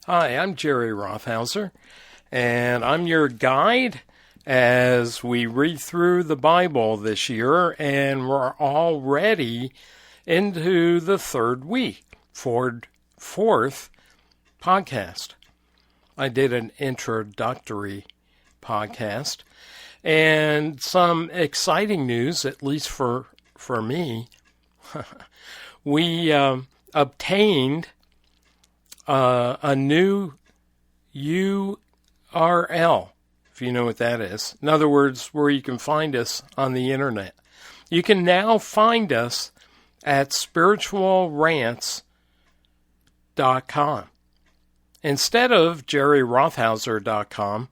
Hi, I'm Jerry Rothhauser, and I'm your guide as we read through the Bible this year, and we're already into the third week, fourth podcast. I did an introductory podcast, and some exciting news, at least for me. We obtained a new URL, if you know what that is. In other words, where you can find us on the internet. You can now find us at spiritualrants.com instead of jerryrothhauser.com,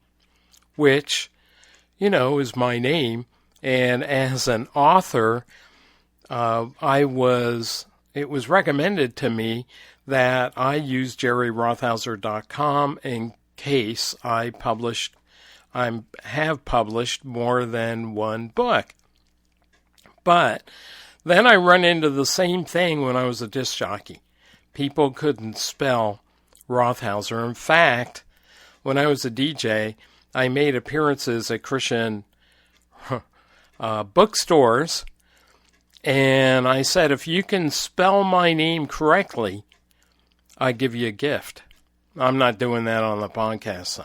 which, is my name. And as an author, it was recommended to me that I use jerryrothhauser.com in case I have published more than one book. But then I run into the same thing when I was a disc jockey. People couldn't spell Rothhauser. In fact, when I was a DJ, I made appearances at Christian bookstores, and I said, if you can spell my name correctly, I give you a gift. I'm not doing that on the podcast,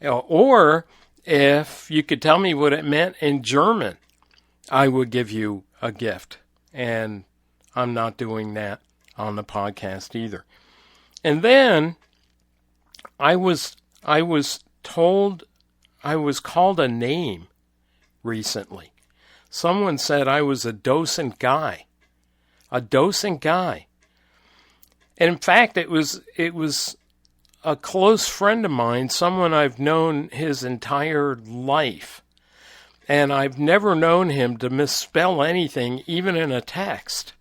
though. Or if you could tell me what it meant in German, I would give you a gift. And I'm not doing that on the podcast either. And then I was called a name recently. Someone said I was a docent guy. A docent guy. And in fact, it was a close friend of mine, someone I've known his entire life. And I've never known him to misspell anything, even in a text.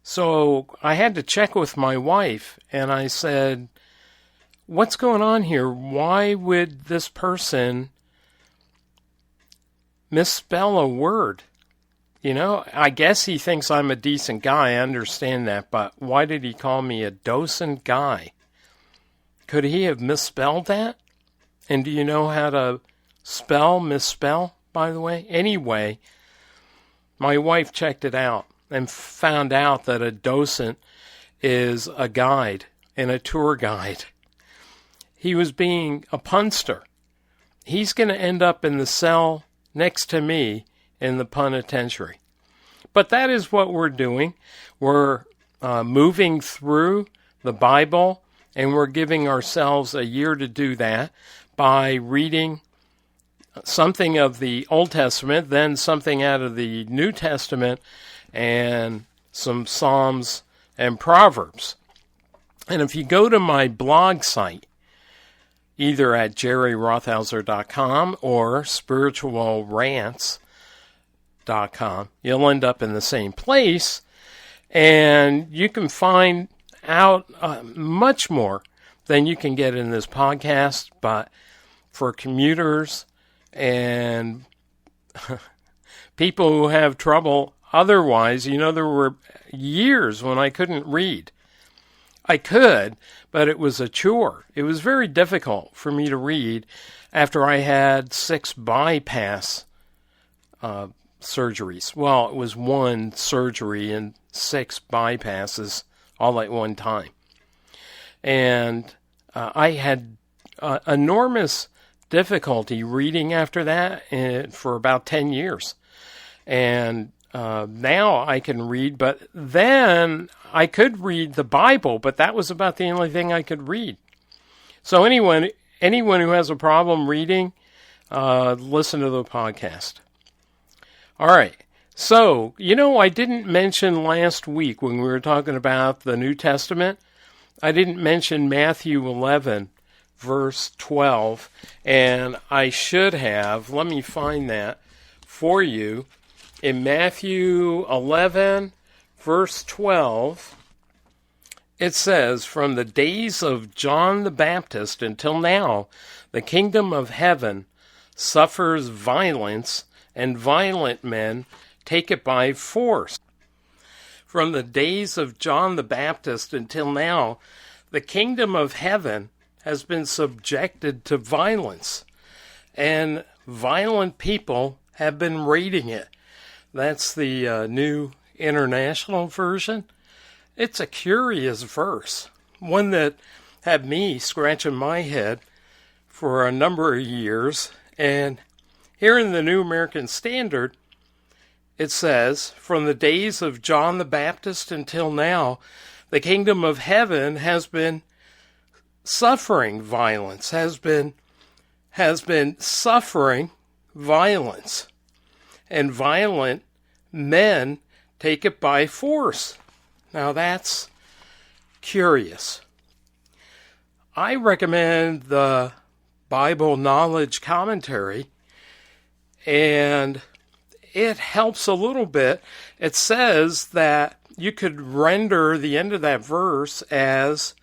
So I had to check with my wife, and I said, what's going on here? Why would this person misspell a word? I guess he thinks I'm a decent guy. I understand that. But why did he call me a docent guy? Could he have misspelled that? And do you know how to misspell, by the way? Anyway, my wife checked it out and found out that a docent is a guide and a tour guide. He was being a punster. He's going to end up in the cell next to me in the penitentiary. But that is what we're doing. We're moving through the Bible, and we're giving ourselves a year to do that by reading something of the Old Testament, then something out of the New Testament, and some Psalms and Proverbs. And if you go to my blog site, either at jerryrothhauser.com or spiritualrants.com, you'll end up in the same place, and you can find out much more than you can get in this podcast. But for commuters and people who have trouble otherwise, there were years when I couldn't read. I could, but it was a chore. It was very difficult for me to read after I had 6 bypass surgeries. Well, it was 1 surgery and 6 bypasses all at one time. And I had enormous difficulty reading after that for about 10 years. And now I can read, but then I could read the Bible, but that was about the only thing I could read. So anyone who has a problem reading, listen to the podcast. All right. So, I didn't mention last week when we were talking about the New Testament, I didn't mention Matthew 11, verse 12, and I should have. Let me find that for you. In Matthew 11, verse 12, it says, "From the days of John the Baptist until now, the kingdom of heaven suffers violence, and violent men take it by force." From the days of John the Baptist until now, the kingdom of heaven has been subjected to violence, and violent people have been raiding it. That's the New International Version. It's a curious verse, one that had me scratching my head for a number of years. And here in the New American Standard, it says, from the days of John the Baptist until now, the kingdom of heaven has been suffering violence, has been suffering violence, and violent men take it by force. Now that's curious. I recommend the Bible Knowledge Commentary, and it helps a little bit. It says that you could render the end of that verse as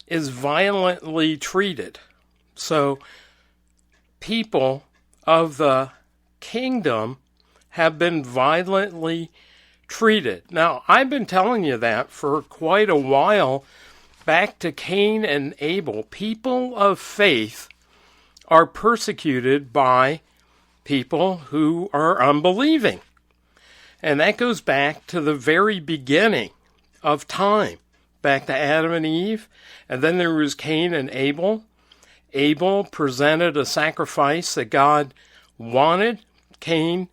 is violently treated. So people of the kingdom have been violently treated. Now, I've been telling you that for quite a while, back to Cain and Abel. People of faith are persecuted by people who are unbelieving. And that goes back to the very beginning of time, back to Adam and Eve. And then there was Cain and Abel. Abel presented a sacrifice that God wanted. Cain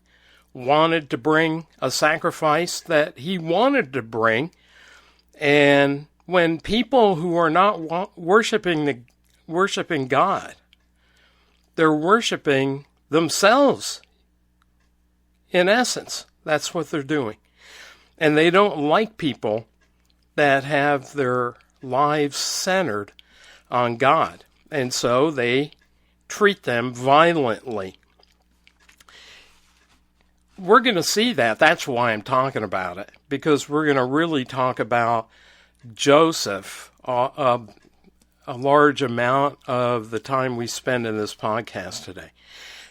wanted to bring a sacrifice that he wanted to bring. And when people who are not worshiping God, they're worshiping themselves. In essence, that's what they're doing. And they don't like people that have their lives centered on God. And so they treat them violently. We're going to see that. That's why I'm talking about it. Because we're going to really talk about Joseph a large amount of the time we spend in this podcast today.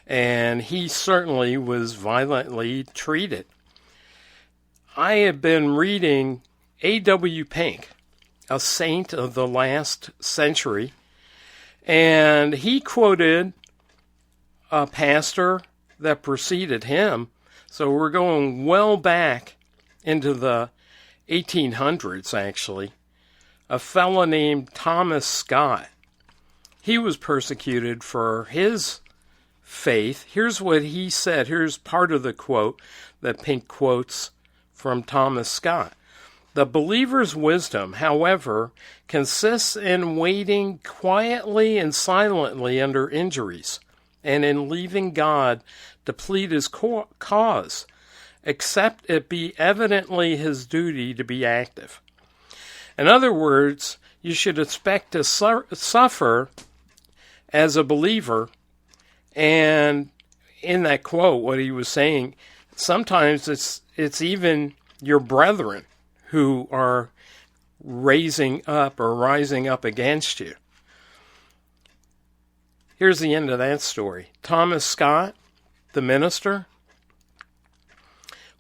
And he certainly was violently treated. I have been reading A.W. Pink, a saint of the last century, and he quoted a pastor that preceded him. So we're going well back into the 1800s, actually. A fellow named Thomas Scott. He was persecuted for his faith. Here's what he said. Here's part of the quote that Pink quotes from Thomas Scott. The believer's wisdom, however, consists in waiting quietly and silently under injuries, and in leaving God to plead his cause, except it be evidently his duty to be active. In other words, you should expect to suffer as a believer. And in that quote, what he was saying, sometimes it's even your brethren who are rising up against you. Here's the end of that story. Thomas Scott, the minister,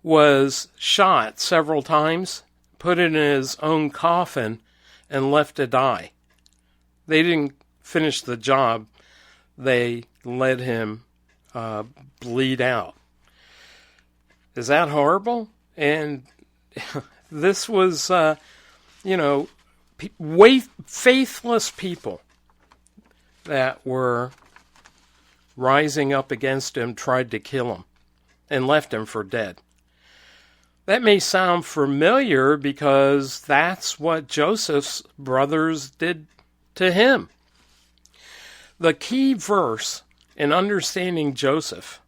was shot several times, put in his own coffin, and left to die. They didn't finish the job. They let him bleed out. Is that horrible? And this was, faithless people that were rising up against him, tried to kill him, and left him for dead. That may sound familiar because that's what Joseph's brothers did to him. The key verse in understanding Joseph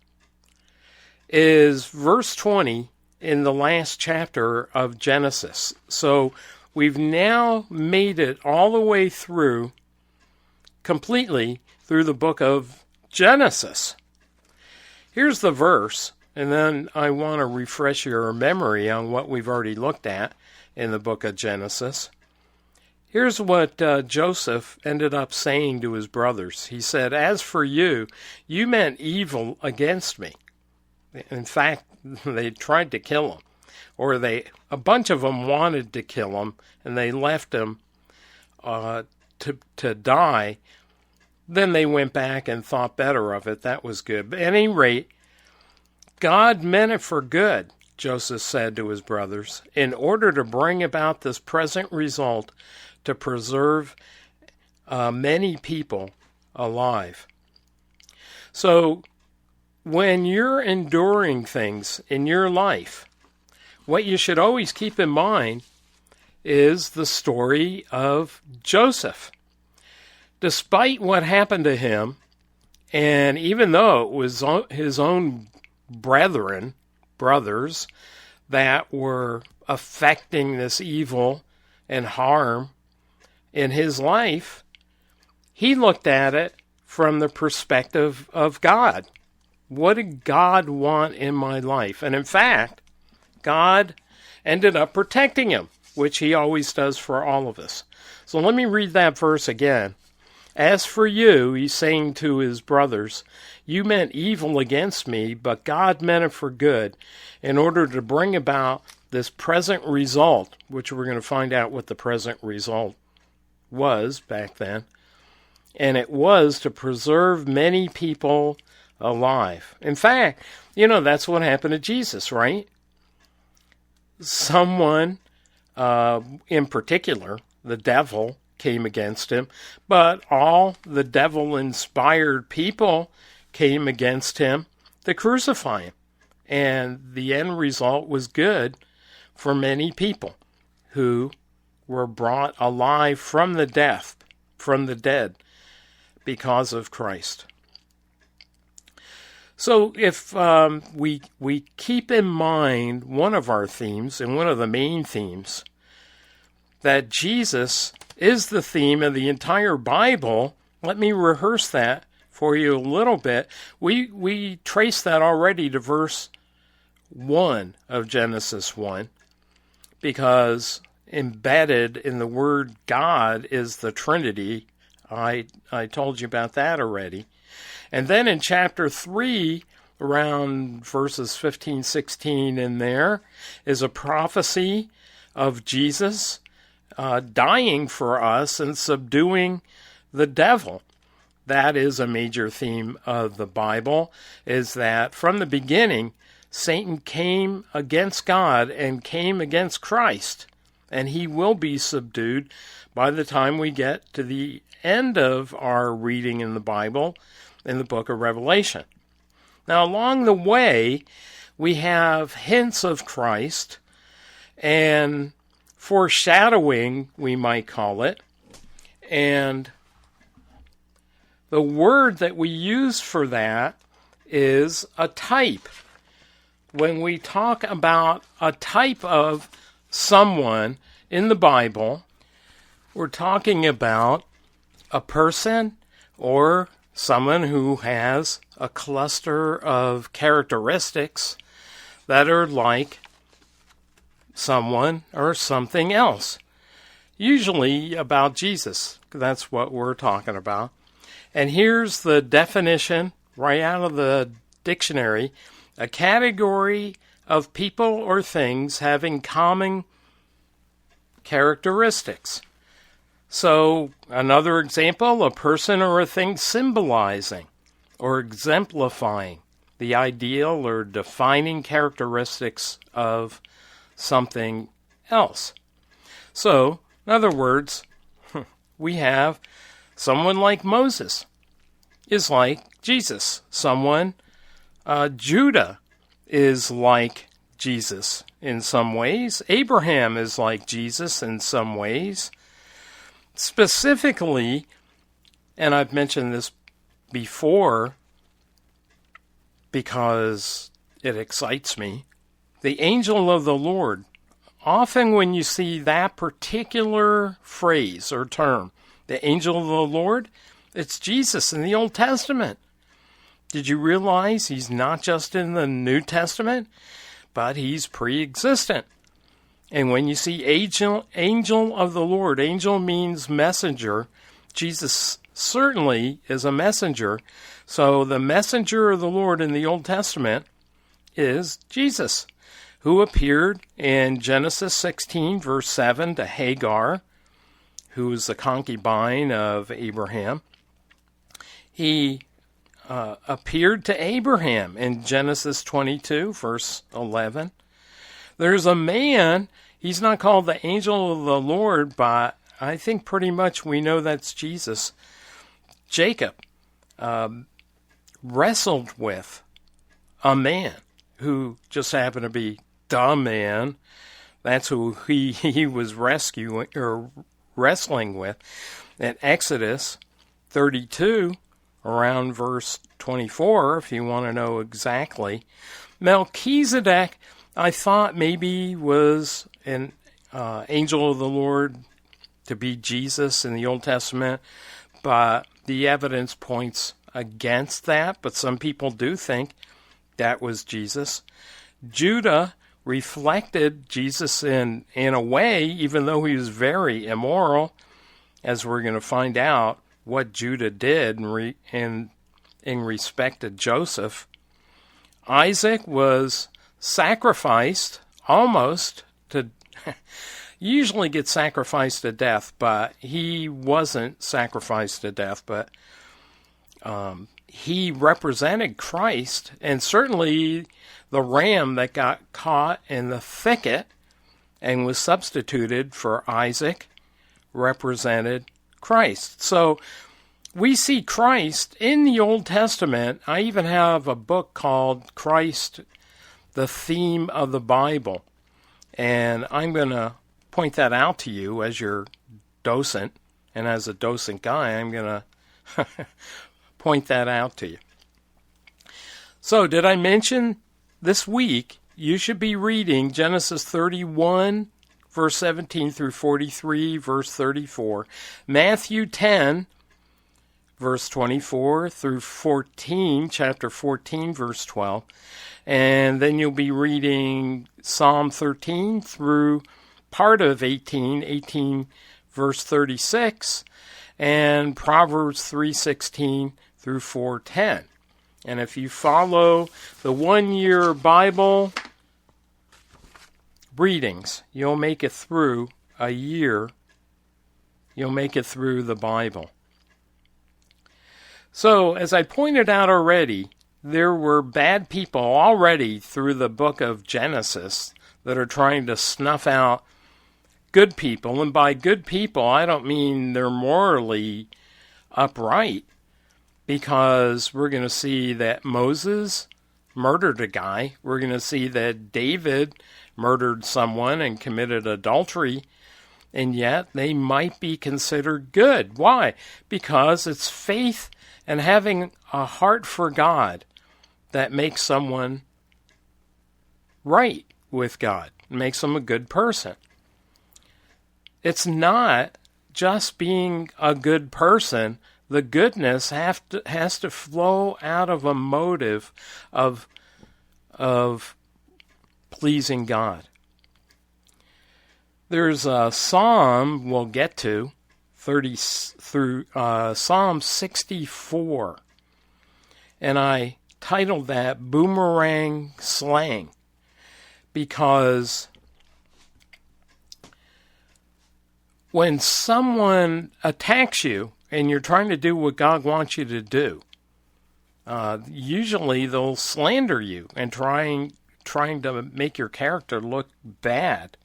is verse 20 in the last chapter of Genesis. So we've now made it all the way through, completely through the book of Genesis. Here's the verse, and then I want to refresh your memory on what we've already looked at in the book of Genesis. Here's what Joseph ended up saying to his brothers. He said, "As for you, you meant evil against me." In fact, they tried to kill him, or a bunch of them wanted to kill him, and they left him to die, then they went back and thought better of it. That was good. But at any rate, God meant it for good, Joseph said to his brothers, in order to bring about this present result to preserve many people alive. So when you're enduring things in your life, what you should always keep in mind is the story of Joseph. Despite what happened to him, and even though it was his own brothers, that were affecting this evil and harm in his life, he looked at it from the perspective of God. What did God want in my life? And in fact, God ended up protecting him, which he always does for all of us. So let me read that verse again. As for you, he's saying to his brothers, you meant evil against me, but God meant it for good, in order to bring about this present result, which we're going to find out what the present result was back then. And it was to preserve many people alive. In fact, that's what happened to Jesus, right? Someone, in particular, the devil, came against him, but all the devil-inspired people came against him to crucify him. And the end result was good for many people who were brought alive from the dead, because of Christ. So if we keep in mind one of our themes, and one of the main themes, that Jesus is the theme of the entire Bible, let me rehearse that for you a little bit. We trace that already to verse 1 of Genesis 1, because embedded in the word God is the Trinity. I told you about that already. And then in chapter 3, around verses 15, 16 in there, is a prophecy of Jesus dying for us and subduing the devil. That is a major theme of the Bible, is that from the beginning, Satan came against God and came against Christ, and he will be subdued by the time we get to the end of our reading in the Bible, in the book of Revelation. Now, along the way, we have hints of Christ and foreshadowing, we might call it, and the word that we use for that is a type. When we talk about a type of someone in the Bible, we're talking about a person or someone who has a cluster of characteristics that are like someone or something else. Usually about Jesus. That's what we're talking about. And here's the definition right out of the dictionary. A category of people or things having common characteristics. So, another example, a person or a thing symbolizing or exemplifying the ideal or defining characteristics of something else. So, in other words, we have someone like Moses is like Jesus. Someone, Judah, is like Jesus in some ways. Abraham is like Jesus in some ways. Specifically, and I've mentioned this before because it excites me, the angel of the Lord. Often when you see that particular phrase or term, the angel of the Lord, it's Jesus in the Old Testament. Did you realize he's not just in the New Testament, but he's pre-existent? And when you see angel of the Lord, angel means messenger. Jesus certainly is a messenger. So the messenger of the Lord in the Old Testament is Jesus, who appeared in Genesis 16, verse 7 to Hagar, who was the concubine of Abraham, he appeared to Abraham in Genesis 22, verse 11. There's a man, he's not called the angel of the Lord, but I think pretty much we know that's Jesus. Jacob wrestled with a man who just happened to be the man. That's who he was wrestling with. At Exodus 32, around verse 24, if you want to know exactly. Melchizedek, I thought maybe was an angel of the Lord to be Jesus in the Old Testament, but the evidence points against that, but some people do think that was Jesus. Judah reflected Jesus in a way, even though he was very immoral, as we're going to find out what Judah did in respect to Joseph. Isaac was sacrificed almost to usually get sacrificed to death, but he wasn't sacrificed to death, but he represented Christ, and certainly the ram that got caught in the thicket and was substituted for Isaac represented Christ. So we see Christ in the Old Testament. I even have a book called Christ, the Theme of the Bible, and I'm going to point that out to you as your docent, and as a docent guy, I'm going to point that out to you. So, did I mention this week you should be reading Genesis 31, verse 17 through 43, verse 34, Matthew 10, verse 24 through 14, chapter 14, verse 12, and then you'll be reading Psalm 13 through part of 18 verse 36, and Proverbs 3:16 through 4:10. And if you follow the one-year Bible readings, you'll make it through a year. You'll make it through the Bible. So, as I pointed out already, there were bad people already through the book of Genesis that are trying to snuff out good people. And by good people, I don't mean they're morally upright, because we're going to see that Moses murdered a guy. We're going to see that David murdered someone and committed adultery, and yet they might be considered good. Why? Because it's faith and having a heart for God that makes someone right with God, makes them a good person. It's not just being a good person. The goodness has to flow out of a motive of pleasing God. There's a psalm we'll get to, 30 through Psalm 64, and I titled that Boomerang Slang, because when someone attacks you and you're trying to do what God wants you to do, usually they'll slander you and trying to make your character look bad.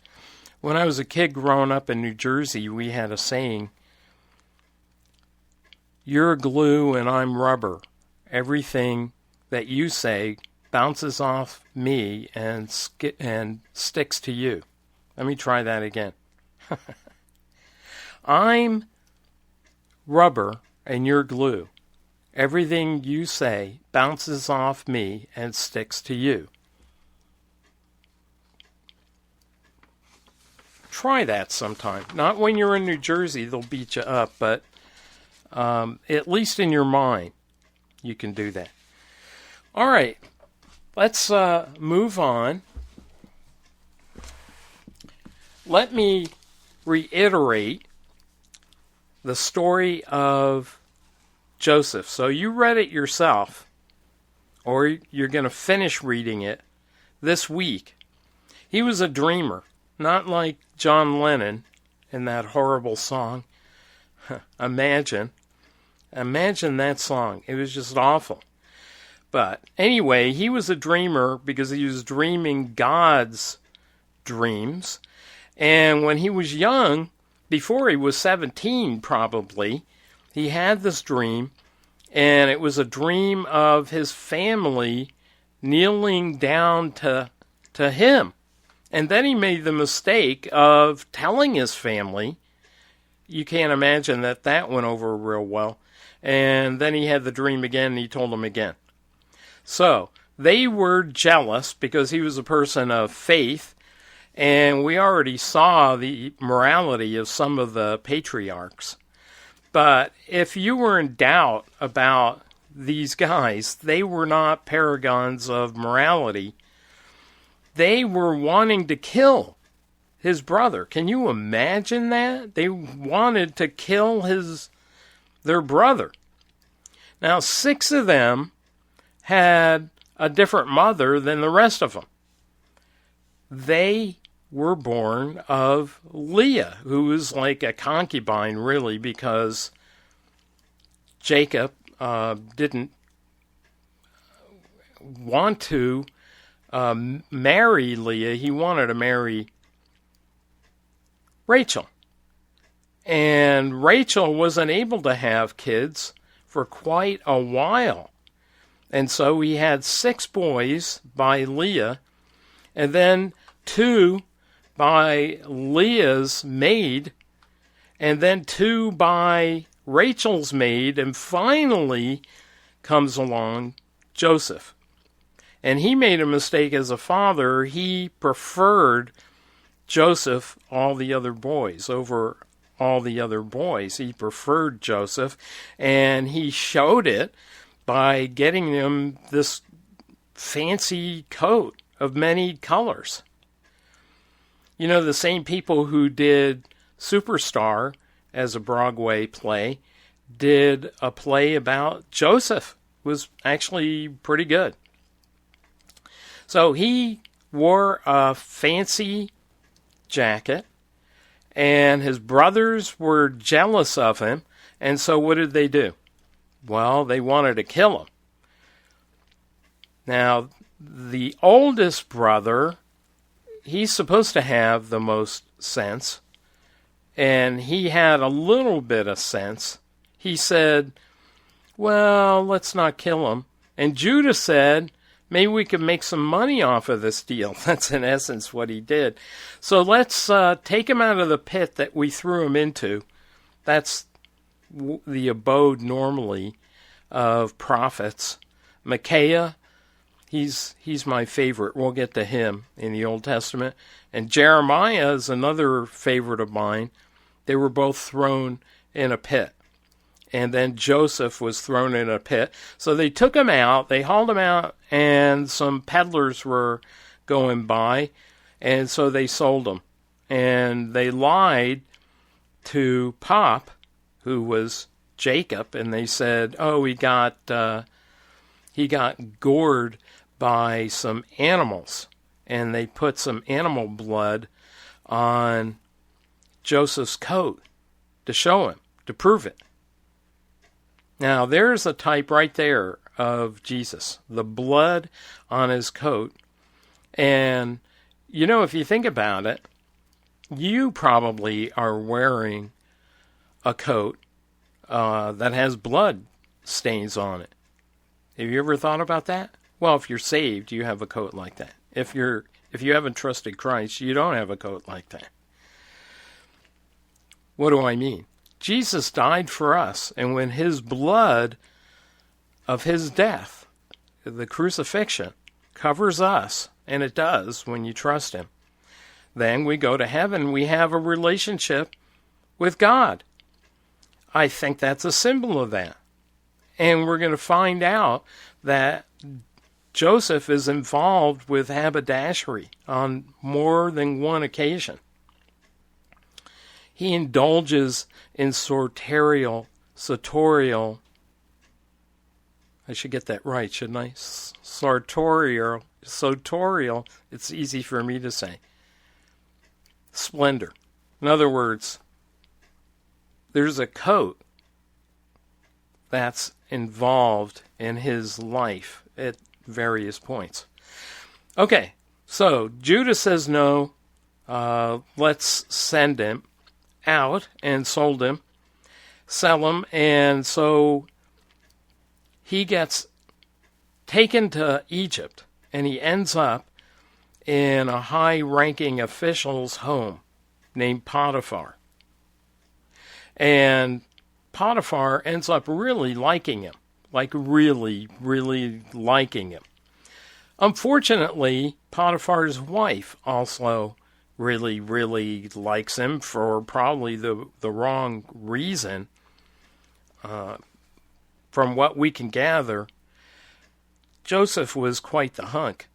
When I was a kid growing up in New Jersey, we had a saying, "You're glue and I'm rubber. Everything that you say bounces off me and sticks to you." Let me try that again. I'm rubber and you're glue. Everything you say bounces off me and sticks to you. Try that sometime. Not when you're in New Jersey, they'll beat you up, but at least in your mind, you can do that. All right, let's move on. Let me reiterate the story of Joseph. So you read it yourself, or you're going to finish reading it this week. He was a dreamer, not like John Lennon in that horrible song, Imagine that song. It was just awful. But anyway, he was a dreamer because he was dreaming God's dreams. And when he was young, before he was 17 probably, he had this dream, and it was a dream of his family kneeling down to him. And then he made the mistake of telling his family. You can't imagine that went over real well. And then he had the dream again, and he told them again. So they were jealous because he was a person of faith, and we already saw the morality of some of the patriarchs. But if you were in doubt about these guys, they were not paragons of morality. They were wanting to kill his brother. Can you imagine that? They wanted to kill their brother. Now, 6 of them had a different mother than the rest of them. They were born of Leah, who was like a concubine, really, because Jacob didn't want to marry Leah. He wanted to marry Rachel. And Rachel wasn't able to have kids for quite a while. And so he had 6 boys by Leah, and then 2 by Leah's maid, and then 2 by Rachel's maid, and finally comes along Joseph. And he made a mistake as a father. He preferred Joseph, all the other boys, over all the other boys. He preferred Joseph, and he showed it by getting them this fancy coat of many colors. You know, the same people who did Superstar as a Broadway play did a play about Joseph. It was actually pretty good. So he wore a fancy jacket, and his brothers were jealous of him, and so what did they do? Well, they wanted to kill him. Now, the oldest brother, he's supposed to have the most sense, and he had a little bit of sense. He said, well, let's not kill him. And Judah said, maybe we could make some money off of this deal. That's in essence what he did. So let's take him out of the pit that we threw him into. That's the abode normally of prophets. Micaiah, he's my favorite. We'll get to him in the Old Testament. And Jeremiah is another favorite of mine. They were both thrown in a pit. And then Joseph was thrown in a pit. So they took him out, they hauled him out, and some peddlers were going by, and so they sold him. And they lied to Pop, who was Jacob, and they said, oh, he got gored by some animals. And they put some animal blood on Joseph's coat to show him, to prove it. Now, there's a type right there of Jesus, the blood on his coat. And, you know, if you think about it, you probably are wearing a coat that has blood stains on it. Have you ever thought about that? Well, if you're saved, you have a coat like that. If you haven't trusted Christ, you don't have a coat like that. What do I mean? Jesus died for us, and when his blood of his death, the crucifixion, covers us, and it does when you trust him, then we go to heaven. We have a relationship with God. I think that's a symbol of that. And we're going to find out that Joseph is involved with haberdashery on more than one occasion. He indulges in sartorial, I should get that right, shouldn't I? Sartorial, it's easy for me to say. Splendor. In other words, there's a coat that's involved in his life at various points. Okay, so Judah says no, let's send him out, and sell him, and so he gets taken to Egypt, and he ends up in a high-ranking official's home named Potiphar. And Potiphar ends up really liking him, like really, really liking him. Unfortunately, Potiphar's wife also really, really likes him for probably the wrong reason. From what we can gather, Joseph was quite the hunk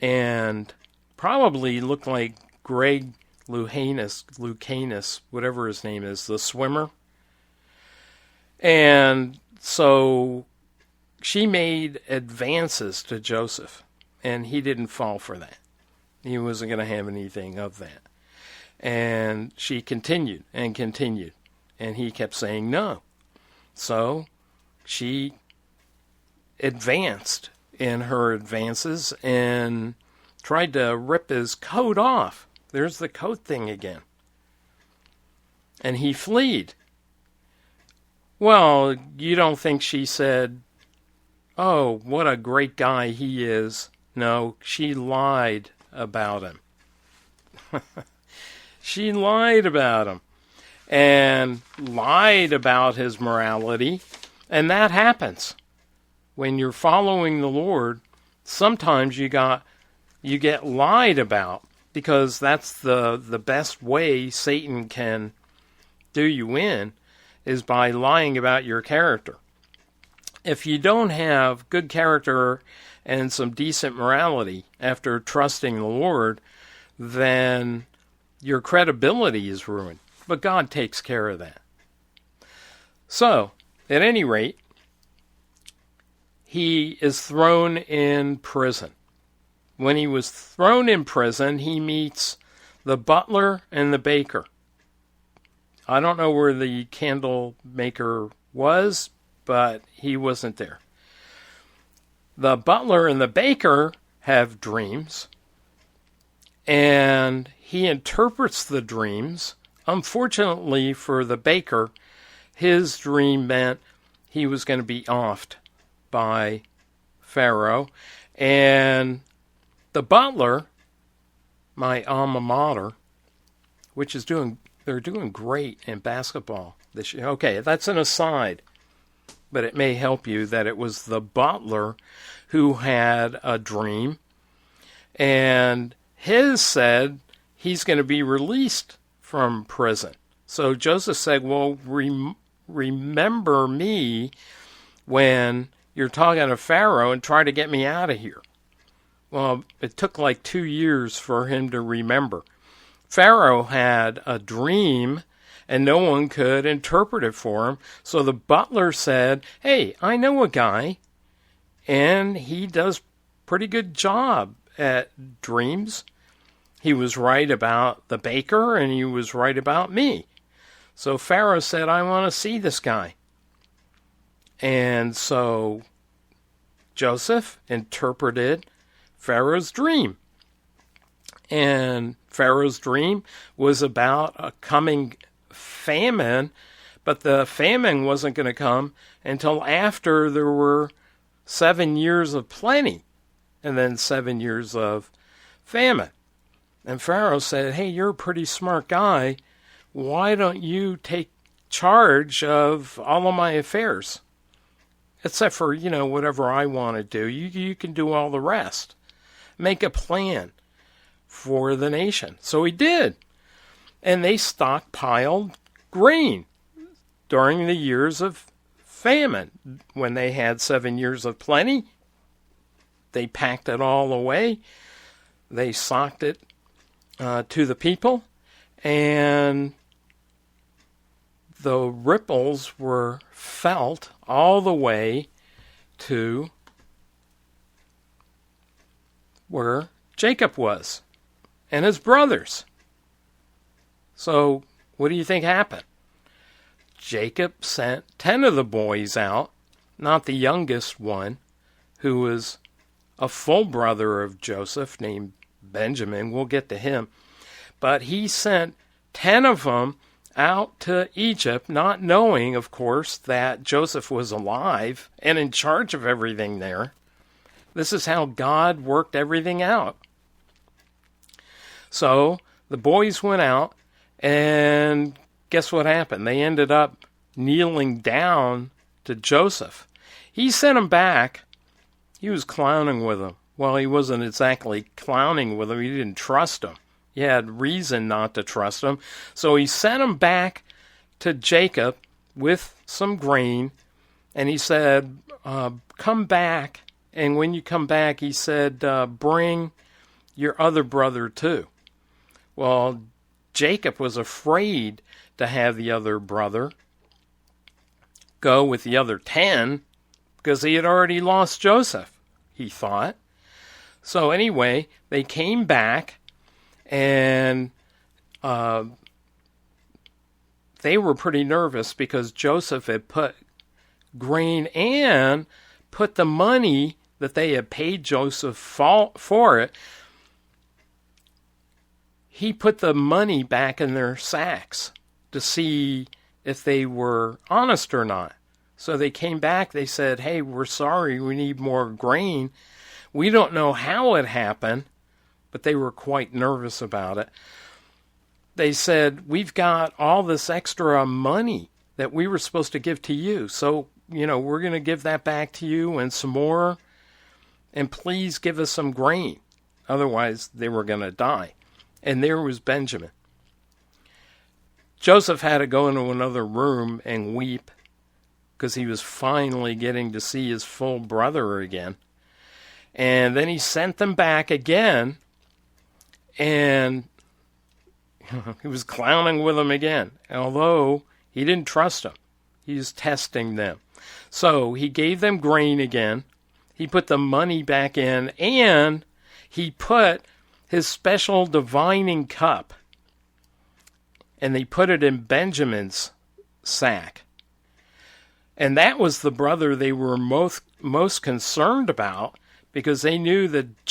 and probably looked like Greg Louganis, whatever his name is, the swimmer. And so she made advances to Joseph, and he didn't fall for that. He wasn't going to have anything of that. And she continued and continued, and he kept saying no. So she advanced in her advances and tried to rip his coat off. There's the coat thing again. And he fled. Well, you don't think she said, "Oh, what a great guy he is." No, she lied about him. She lied about him and lied about his morality. And that happens. When you're following the Lord, sometimes you get lied about, because that's the best way Satan can do you in, is by lying about your character. If you don't have good character and some decent morality after trusting the Lord, then your credibility is ruined. But God takes care of that. So, at any rate, he is thrown in prison. When he was thrown in prison, he meets the butler and the baker. I don't know where the candle maker was, but he wasn't there. The butler and the baker have dreams, and he interprets the dreams. Unfortunately for the baker, his dream meant he was going to be offed by Pharaoh, and the butler, my alma mater, which is they're doing great in basketball this year. Okay, that's an aside, but it may help you that it was the butler who had a dream, and his said he's going to be released from prison. So Joseph said, well, remember me when you're talking to Pharaoh and try to get me out of here. Well, it took like 2 years for him to remember. Pharaoh had a dream, and no one could interpret it for him. So the butler said, hey, I know a guy, and he does pretty good job at dreams. He was right about the baker, and he was right about me. So Pharaoh said, I want to see this guy. And so Joseph interpreted Pharaoh's dream. And Pharaoh's dream was about a coming famine, but the famine wasn't going to come until after there were 7 years of plenty, and then 7 years of famine. And Pharaoh said, hey, you're a pretty smart guy. Why don't you take charge of all of my affairs? Except for, whatever I want to do. You can do all the rest. Make a plan for the nation. So he did. And they stockpiled grain during the years of famine. When they had 7 years of plenty, they packed it all away. They socked it to the people, and the ripples were felt all the way to where Jacob was and his brothers. So what do you think happened? Jacob sent 10 of the boys out, not the youngest one, who was a full brother of Joseph named Benjamin. We'll get to him. But he sent 10 of them out to Egypt, not knowing, of course, that Joseph was alive and in charge of everything there. This is how God worked everything out. So the boys went out, and guess what happened? They ended up kneeling down to Joseph. He sent them back. He was clowning with them. Well, he wasn't exactly clowning with them. He didn't trust them. He had reason not to trust them. So he sent them back to Jacob with some grain, and he said, come back. And when you come back, he said, bring your other brother too. Well, Jacob was afraid to have the other brother go with the other 10 because he had already lost Joseph, he thought. So anyway, they came back, and they were pretty nervous because Joseph had put grain and put the money that they had paid Joseph for it. He put the money back in their sacks to see if they were honest or not. So they came back, they said, hey, we're sorry, we need more grain. We don't know how it happened, but they were quite nervous about it. They said, we've got all this extra money that we were supposed to give to you. So, we're going to give that back to you and some more. And please give us some grain. Otherwise, they were going to die. And there was Benjamin. Joseph had to go into another room and weep because he was finally getting to see his full brother again. And then he sent them back again, and he was clowning with them again, although he didn't trust them. He was testing them. So he gave them grain again. He put the money back in, and he put his special divining cup, and they put it in Benjamin's sack. And that was the brother they were most concerned about, because they knew that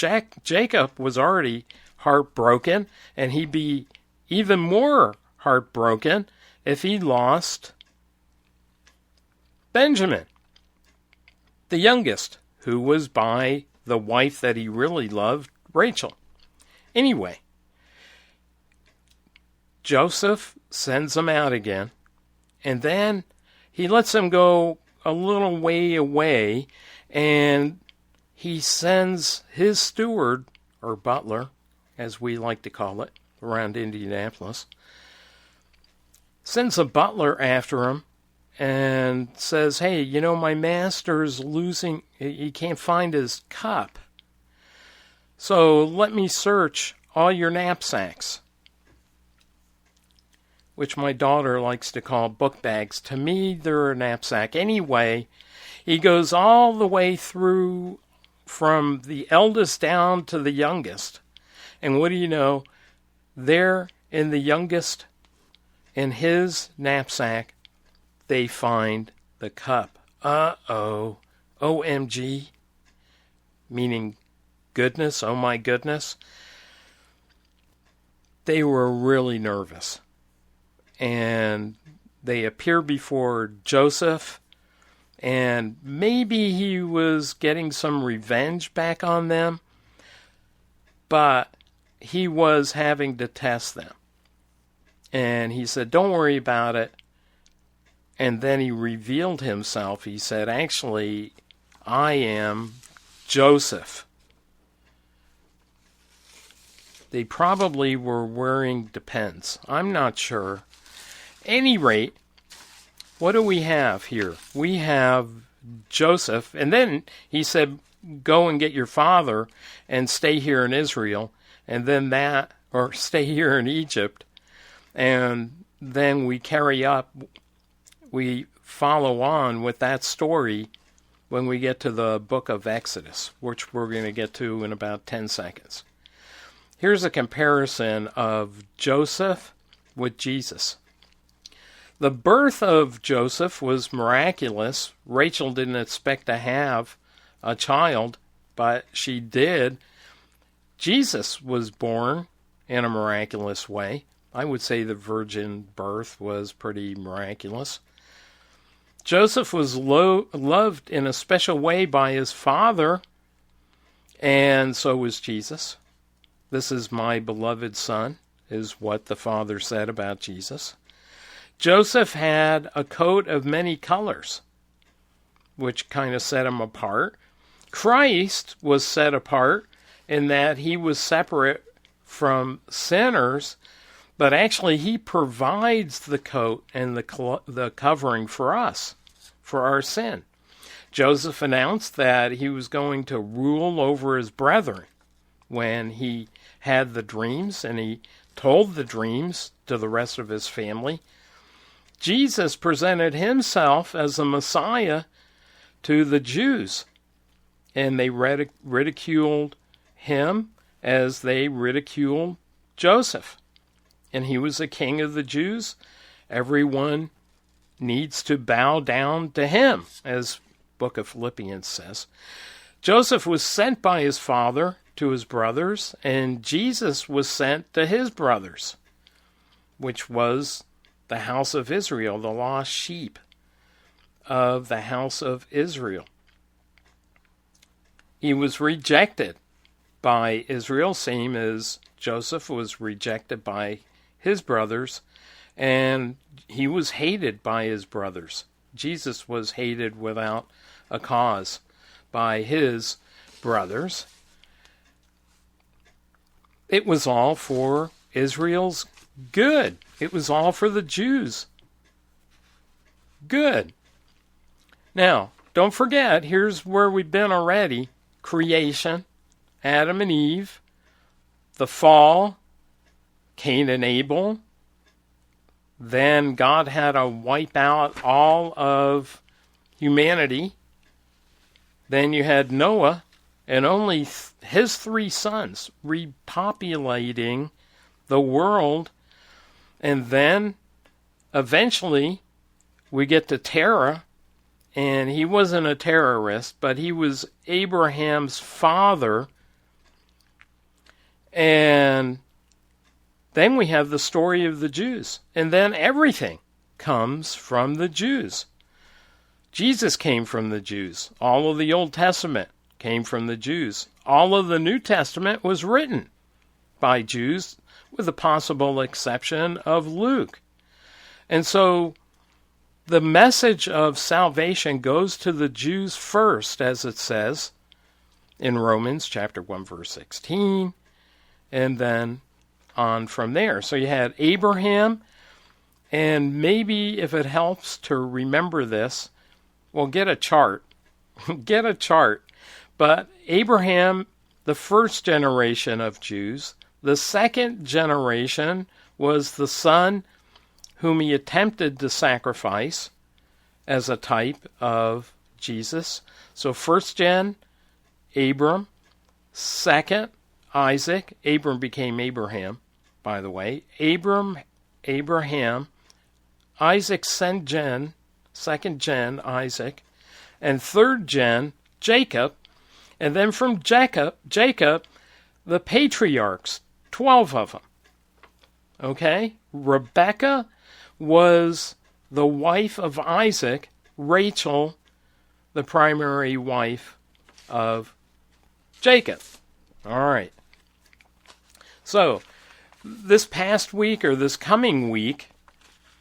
Jacob was already heartbroken, and he'd be even more heartbroken if he lost Benjamin, the youngest, who was by the wife that he really loved, Rachel. Anyway, Joseph sends them out again, and then he lets them go a little way away, and he sends his steward, or butler, as we like to call it around Indianapolis, sends a butler after him and says, hey, my master's losing, he can't find his cup. So let me search all your knapsacks, which my daughter likes to call book bags. To me, they're a knapsack. Anyway, he goes all the way through from the eldest down to the youngest. And what do you know? There in the youngest, in his knapsack, they find the cup. Uh-oh. OMG. Meaning goodness, oh my goodness. They were really nervous. And they appear before Joseph, and maybe he was getting some revenge back on them, but he was having to test them. And he said, don't worry about it. And then he revealed himself. He said, actually, I am Joseph. They probably were wearing depends. I'm not sure. Any rate, what do we have here? We have Joseph, and then he said, go and get your father and stay here in Israel, and then or stay here in Egypt, and then we follow on with that story when we get to the book of Exodus, which we're going to get to in about 10 seconds. Here's a comparison of Joseph with Jesus. The birth of Joseph was miraculous. Rachel didn't expect to have a child, but she did. Jesus was born in a miraculous way. I would say the virgin birth was pretty miraculous. Joseph was loved in a special way by his father, and so was Jesus. "This is my beloved son," is what the Father said about Jesus. Joseph had a coat of many colors, which kind of set him apart. Christ was set apart in that he was separate from sinners, but actually he provides the coat and the covering for us, for our sin. Joseph announced that he was going to rule over his brethren when he had the dreams, and he told the dreams to the rest of his family. Jesus presented himself as a Messiah to the Jews, and they ridiculed him as they ridiculed Joseph. And he was a king of the Jews. Everyone needs to bow down to him, as book of Philippians says. Joseph was sent by his father to his brothers, and Jesus was sent to his brothers, which was the house of Israel, the lost sheep of the house of Israel. He was rejected by Israel, same as Joseph was rejected by his brothers, and he was hated by his brothers. Jesus was hated without a cause by his brothers. It was all for Israel's good. It was all for the Jews. Good. Now, don't forget, here's where we've been already. Creation, Adam and Eve, the fall, Cain and Abel. Then God had to wipe out all of humanity. Then you had Noah and only his 3 sons repopulating the world. And then eventually we get to Terah, and he wasn't a terrorist, but he was Abraham's father. And then we have the story of the Jews. And then everything comes from the Jews. Jesus came from the Jews. All of the Old Testament came from the Jews. All of the New Testament was written by Jews, with the possible exception of Luke. And so the message of salvation goes to the Jews first, as it says in Romans chapter 1, verse 16, and then on from there. So you had Abraham, and maybe if it helps to remember this, well, get a chart. Get a chart. But Abraham, the first generation of Jews, the second generation was the son whom he attempted to sacrifice as a type of Jesus. So first gen, Abram. Second, Isaac. Abram became Abraham, by the way. Abraham. Isaac, second gen, Isaac. And third gen, Jacob. And then from Jacob, the patriarchs, 12 of them. Okay? Rebekah was the wife of Isaac, Rachel, the primary wife of Jacob. All right. So, this past week, or this coming week,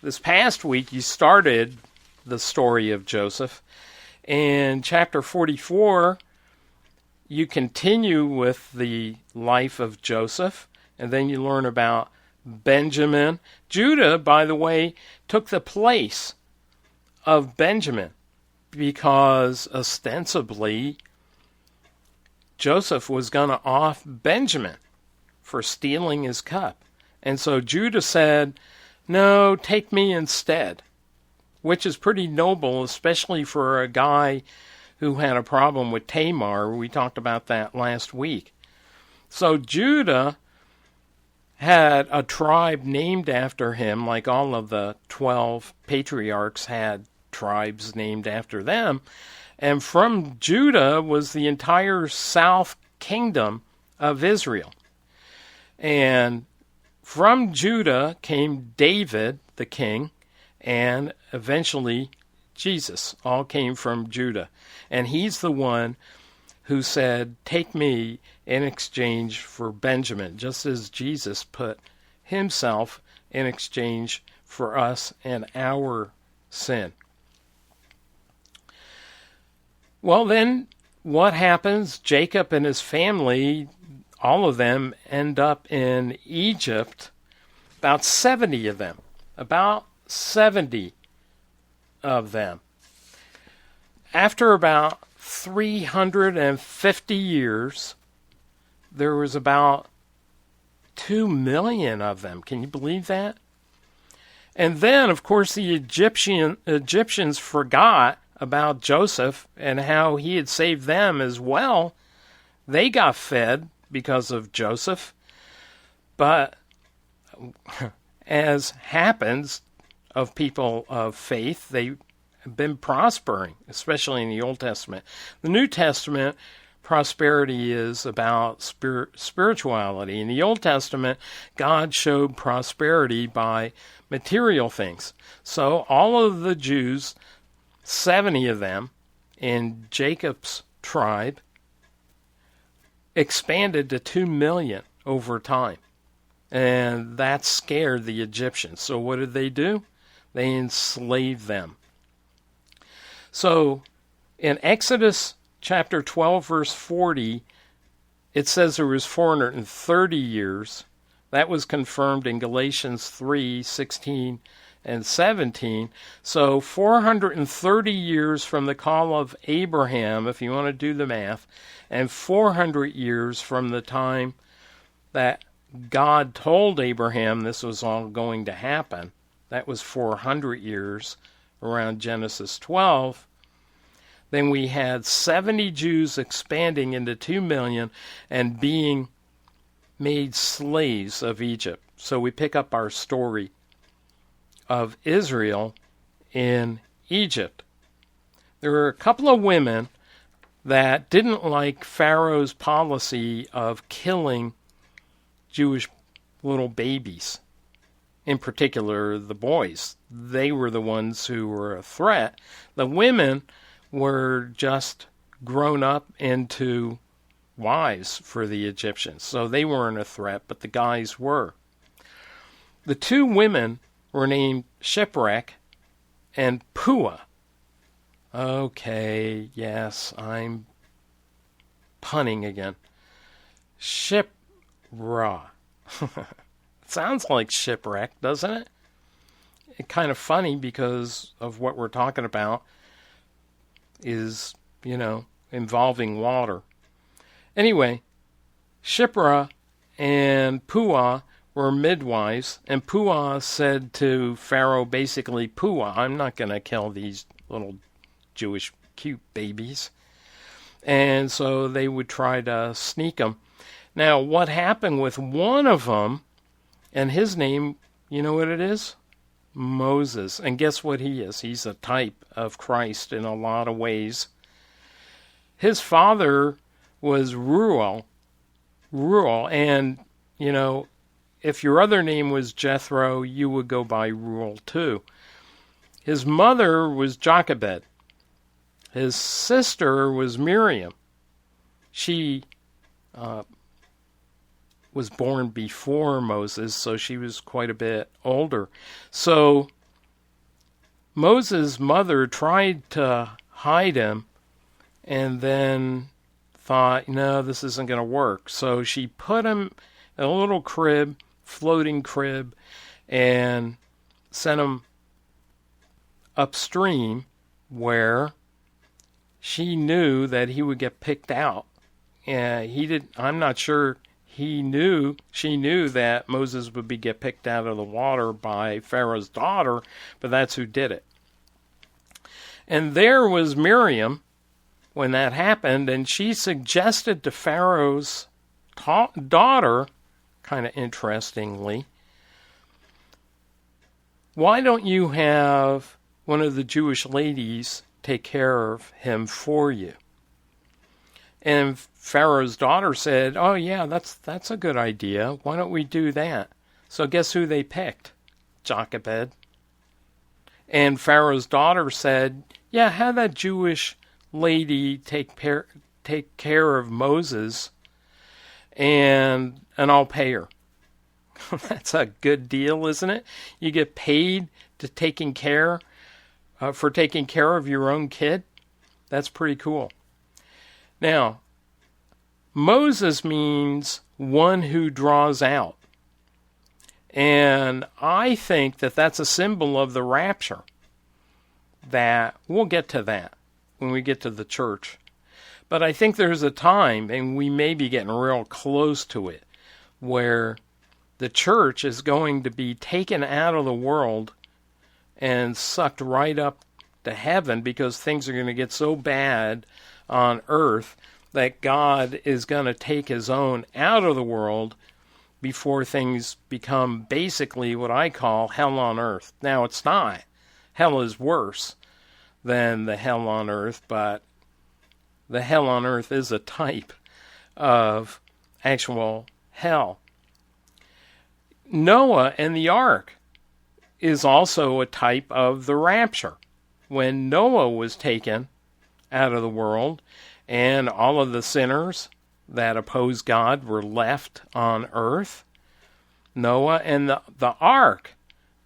this past week, you started the story of Joseph. In chapter 44, you continue with the life of Joseph, and then you learn about Benjamin. Judah, by the way, took the place of Benjamin because ostensibly Joseph was going to off Benjamin for stealing his cup. And so Judah said, "No, take me instead," which is pretty noble, especially for a guy who had a problem with Tamar. We talked about that last week. So Judah had a tribe named after him, like all of the 12 patriarchs had tribes named after them. And from Judah was the entire south kingdom of Israel. And from Judah came David, the king, and eventually Jesus. All came from Judah. And he's the one who said, "Take me in exchange for Benjamin," just as Jesus put himself in exchange for us and our sin. Well, then what happens? Jacob and his family, all of them, end up in Egypt. About 70 of them. After about 350 years, there was about 2 million of them. Can you believe that? And then, of course, the Egyptians forgot about Joseph and how he had saved them as well. They got fed because of Joseph. But as happens of people of faith, they have been prospering, especially in the Old Testament. The New Testament, prosperity is about spirituality. In the Old Testament, God showed prosperity by material things. So all of the Jews, 70 of them in Jacob's tribe, expanded to 2 million over time. And that scared the Egyptians. So what did they do? They enslaved them. So in Exodus chapter 12, verse 40, it says there was 430 years. That was confirmed in Galatians 3, 16 and 17. So 430 years from the call of Abraham, if you want to do the math, and 400 years from the time that God told Abraham this was all going to happen. That was 400 years around Genesis 12. Then we had 70 Jews expanding into 2 million and being made slaves of Egypt. So we pick up our story of Israel in Egypt. There were a couple of women that didn't like Pharaoh's policy of killing Jewish little babies. In particular, the boys. They were the ones who were a threat. The women were just grown up into wives for the Egyptians. So they weren't a threat, but the guys were. The two women were named Shipwreck and Puah. Okay, yes, I'm punning again. Shipra. Sounds like shipwreck, doesn't it? It's kind of funny because of what we're talking about is, involving water. Anyway, Shipra and Puah were midwives, and Puah said to Pharaoh, basically, Puah, I'm not going to kill these little Jewish cute babies. And so they would try to sneak them. Now, what happened with one of them, and his name, you know what it is? Moses. And guess what he is? He's a type of Christ in a lot of ways. His father was Reuel, and, if your other name was Jethro, you would go by Reuel too. His mother was Jochebed. His sister was Miriam. She was born before Moses, so she was quite a bit older. So Moses' mother tried to hide him and then thought, no, this isn't going to work. So she put him in a little crib, floating crib, and sent him upstream where she knew that he would get picked out. And I'm not sure she knew that Moses would get picked out of the water by Pharaoh's daughter, but that's who did it. And there was Miriam when that happened, and she suggested to Pharaoh's daughter, kind of interestingly. Why don't you have one of the Jewish ladies take care of him for you? And Pharaoh's daughter said, oh yeah, that's a good idea. Why don't we do that? So guess who they picked? Jochebed. And Pharaoh's daughter said, yeah, have that Jewish lady take care of Moses, and I'll pay her. That's a good deal, isn't it? You get paid for taking care of your own kid. That's pretty cool. Now, Moses means one who draws out. And I think that that's a symbol of the rapture. That we'll get to that when we get to the church. But I think there's a time, and we may be getting real close to it, where the church is going to be taken out of the world and sucked right up to heaven, because things are going to get so bad on earth that God is going to take his own out of the world before things become basically what I call hell on earth. Now, it's not. Hell is worse than the hell on earth, but the hell on earth is a type of actual hell. Noah and the ark is also a type of the rapture. When Noah was taken out of the world and all of the sinners that opposed God were left on earth, Noah and the ark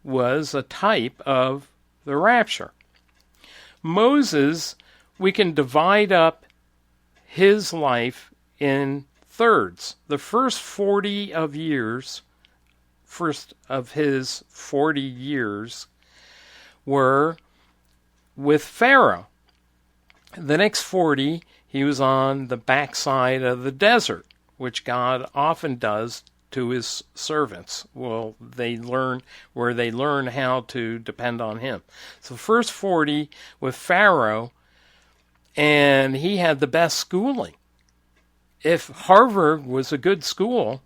was a type of the rapture. Moses, we can divide up his life in thirds. The first of his 40 years were with Pharaoh. The next 40, he was on the backside of the desert, which God often does to his servants. Well, they learn how to depend on him. So the first 40 with Pharaoh, and he had the best schooling. If Harvard was a good school,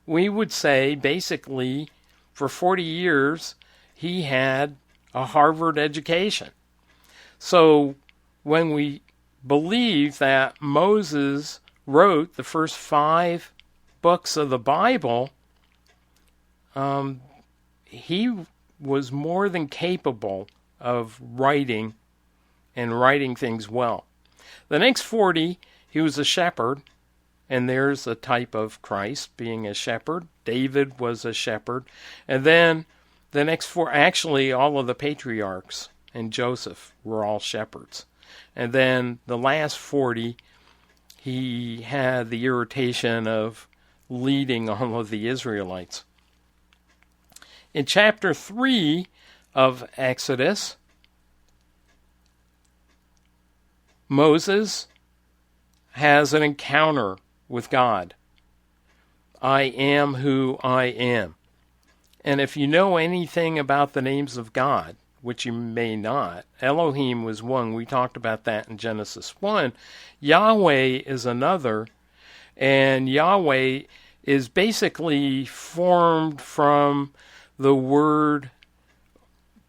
we would say basically for 40 years he had a Harvard education. So when we believe that Moses wrote the first 5 books of the Bible, he was more than capable of writing things well. The next 40, he was a shepherd, and there's a type of Christ being a shepherd. David was a shepherd. And then the next 4, actually all of the patriarchs and Joseph were all shepherds. And then the last 40, he had the irritation of leading all of the Israelites. In chapter 3 of Exodus, Moses has an encounter with God. I am who I am. And if you know anything about the names of God, which you may not, Elohim was one. We talked about that in Genesis 1. Yahweh is another. And Yahweh is basically formed from the word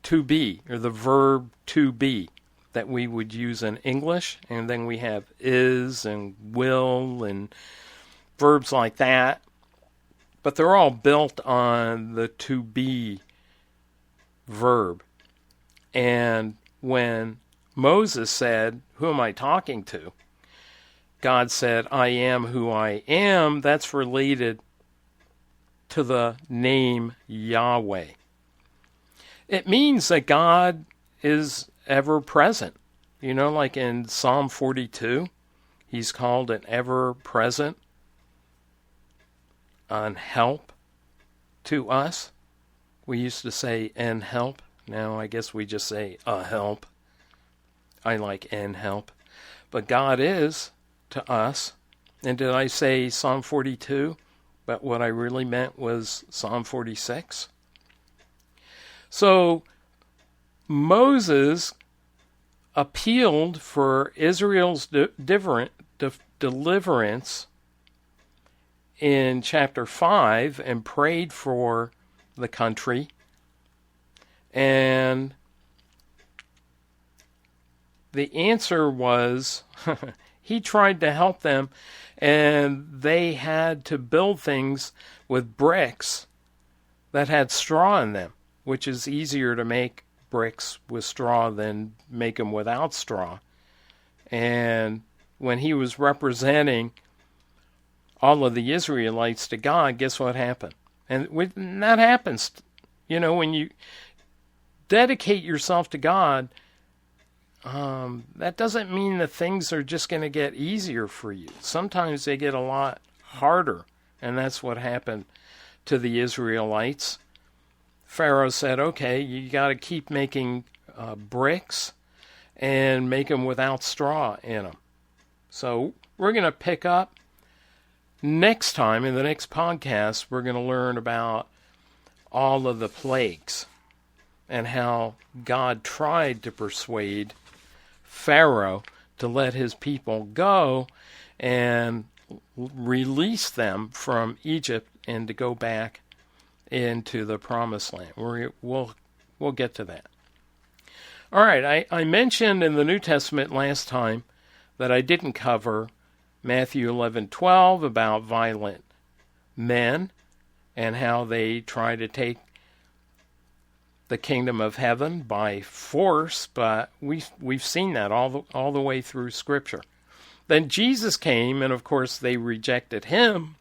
to be, or the verb to be, that we would use in English. And then we have is and will and verbs like that. But they're all built on the to be verb. And when Moses said, who am I talking to? God said, I am who I am. That's related to the name Yahweh. It means that God is ever present. You know, like in Psalm 42, he's called an ever present help to us. We used to say "en help." Now I guess we just say "a help." I like "en help." But God is to us. And did I say Psalm 42? But what I really meant was Psalm 46. So Moses appealed for Israel's deliverance in chapter 5 and prayed for the country, and the answer was he tried to help them, and they had to build things with bricks that had straw in them, which is easier to make bricks with straw than make them without straw. And when he was representing all of the Israelites to God, guess what happened? And that happens, when you dedicate yourself to God, that doesn't mean that things are just going to get easier for you. Sometimes they get a lot harder, and that's what happened to the Israelites. Pharaoh said, okay, you got to keep making bricks and make them without straw in them. So we're going to pick up next time, in the next podcast, we're going to learn about all of the plagues and how God tried to persuade Pharaoh to let his people go and release them from Egypt and to go back into the promised land. We'll get to that. All right, I mentioned in the New Testament last time that I didn't cover Matthew 11:12 about violent men and how they try to take the kingdom of heaven by force, but we've seen that all the way through Scripture. Then Jesus came, and of course they rejected him,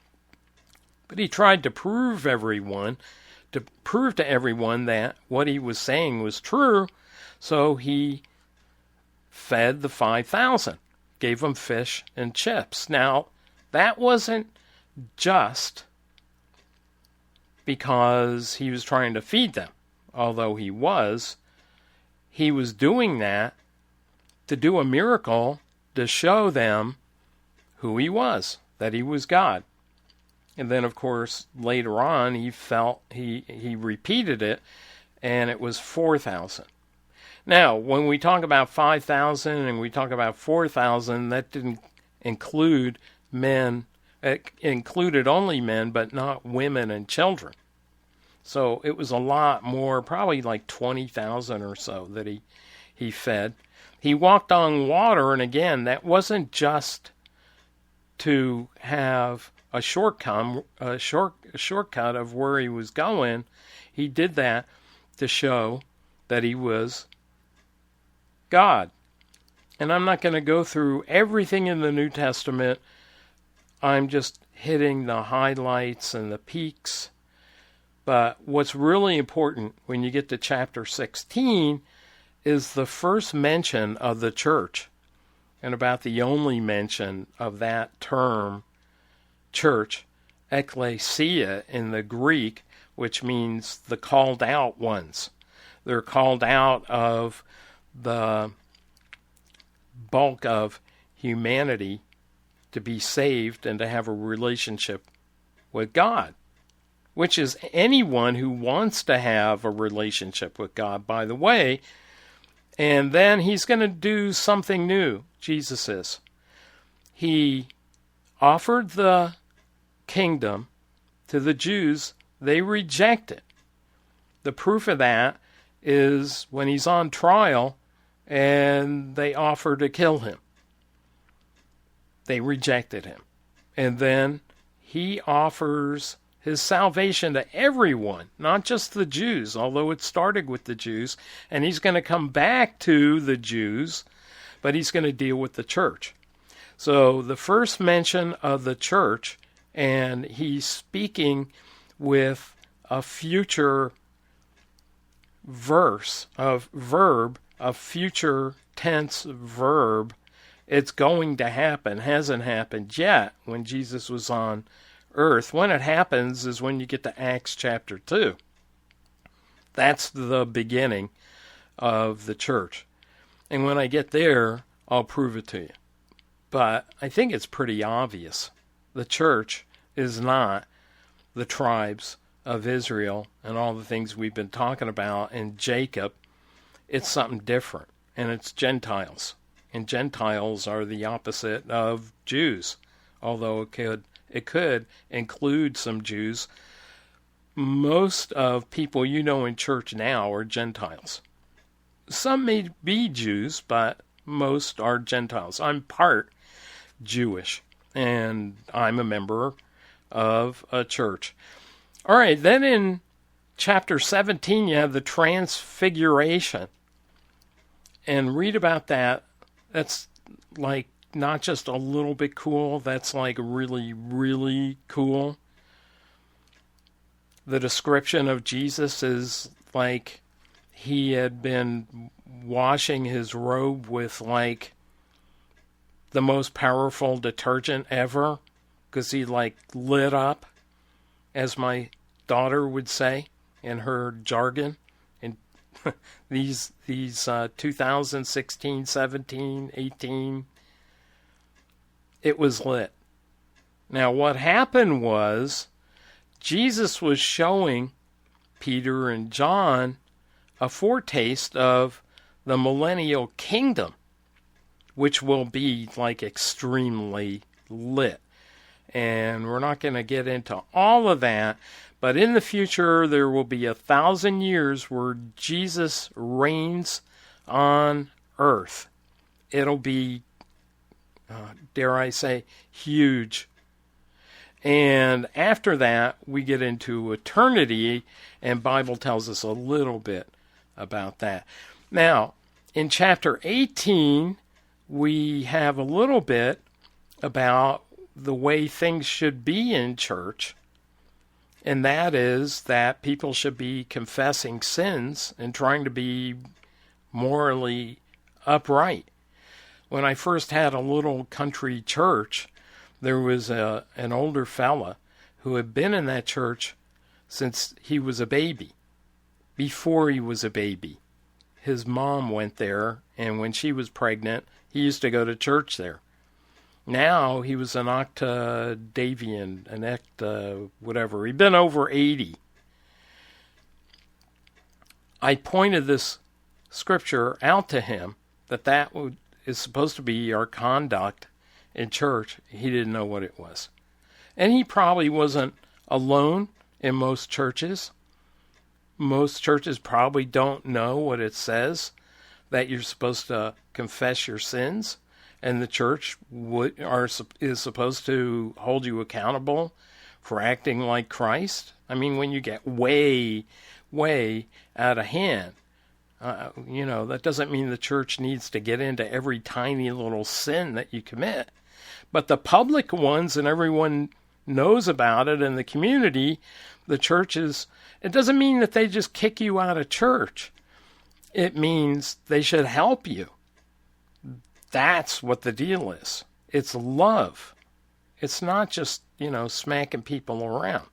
but he tried to prove to everyone that what he was saying was true, so he fed the 5,000. Gave them fish and chips. Now, that wasn't just because he was trying to feed them, although he was doing that to do a miracle to show them who he was, that he was God. And then, of course, later on, he repeated it, and it was 4,000. Now, when we talk about 5,000 and we talk about 4,000, that didn't include men. It included only men, but not women and children. So it was a lot more, probably like 20,000 or so that he fed. He walked on water, and again, that wasn't just to have a shortcut of where he was going. He did that to show that he was God. And I'm not going to go through everything in the New Testament. I'm just hitting the highlights and the peaks. But what's really important when you get to chapter 16 is the first mention of the church, and about the only mention of that term, church, ekklesia in the Greek, which means the called out ones. They're called out of the bulk of humanity to be saved and to have a relationship with God, which is anyone who wants to have a relationship with God, by the way. And then he's going to do something new, Jesus is. He offered the kingdom to the Jews. They rejected. The proof of that is when he's on trial and they offer to kill him. They rejected him. And then he offers his salvation to everyone, not just the Jews, although it started with the Jews. And he's going to come back to the Jews, but he's going to deal with the church. So the first mention of the church, and he's speaking with a future a future tense verb. It's going to happen, hasn't happened yet when Jesus was on earth. When it happens is when you get to Acts chapter 2. That's the beginning of the church. And when I get there, I'll prove it to you. But I think it's pretty obvious. The church is not the tribes of Israel and all the things we've been talking about in Jacob. It's something different, and it's Gentiles. And Gentiles are the opposite of Jews, although it could It could include some Jews. Most of people you know in church now are Gentiles. Some may be Jews, but most are Gentiles. I'm part Jewish, and I'm a member of a church. All right, then in chapter 17, you have the transfiguration. And read about that. That's like not just a little bit cool, that's like really, really cool. The description of Jesus is like he had been washing his robe with like the most powerful detergent ever, because he like lit up, as my daughter would say in her jargon. And these 2016, 17, 18, it was lit. Now what happened was Jesus was showing Peter and John a foretaste of the millennial kingdom, which will be like extremely lit. And we're not going to get into all of that, but in the future there will be 1,000 years where Jesus reigns on earth. It'll be, dare I say, huge. And after that, we get into eternity, and Bible tells us a little bit about that. Now, in chapter 18, we have a little bit about the way things should be in church, and that is that people should be confessing sins and trying to be morally upright. When I first had a little country church, there was an older fella who had been in that church since he was a baby. Before he was a baby, his mom went there, and when she was pregnant, he used to go to church there. Now he was an octogenarian, whatever. He'd been over 80. I pointed this scripture out to him, that is supposed to be our conduct in church. He didn't know what it was. And he probably wasn't alone in most churches. Most churches probably don't know what it says, that you're supposed to confess your sins, and the church is supposed to hold you accountable for acting like Christ. I mean, when you get way, way out of hand, that doesn't mean the church needs to get into every tiny little sin that you commit. But the public ones, and everyone knows about it in the community, the churches, it doesn't mean that they just kick you out of church. It means they should help you. That's what the deal is. It's love. It's not just, smacking people around.